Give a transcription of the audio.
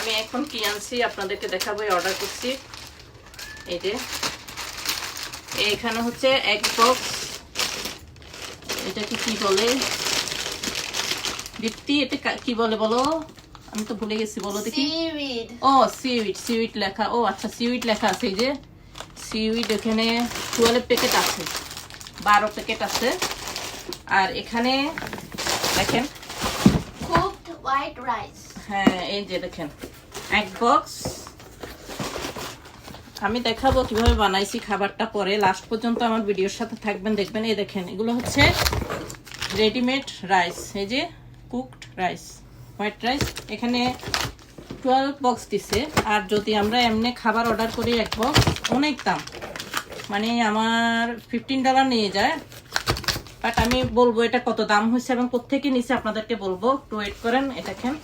আমি এখন কি আনছি আপনাদেরকে দেখাবো। অর্ডার করছি, এই যে এখানে হচ্ছে এক বক্স, এটা কি বলে দীপ্তি, এটা কি বলে বলো, আমি তো ভুলে গেছি, বলো দেখি। ও সিউইড লেখা, ও আচ্ছা সিউইড লেখা আছে। এই যে সিউইড, এখানে 12 প্যাকেট আছে, 12 প্যাকেট আছে। আর এখানে দেখেন কুকড হোয়াইট রাইস। হ্যাঁ এই যে দেখেন এক বক্স। আমি দেখাবো কিভাবে বানাইছি খাবারটা, পরে লাস্ট পর্যন্ত আমার ভিডিওর সাথে থাকবেন, দেখবেন। এই দেখেন এগুলো হচ্ছে রেডিমেড রাইস, এই যে কুকড রাইস, হোয়াইট রাইস। এখানে 12 বক্স দিছে। আর যদি আমরা এমনি খাবার অর্ডার করি এক বক্স, অনেক দাম, মানে আমার $15 নিয়ে যায়। বাট আমি বলবো এটা কত দাম হয়েছে এবং কোত্থেকে নিচে আপনাদেরকে বলবো, একটু ওয়েট করেন। এটা দেখেন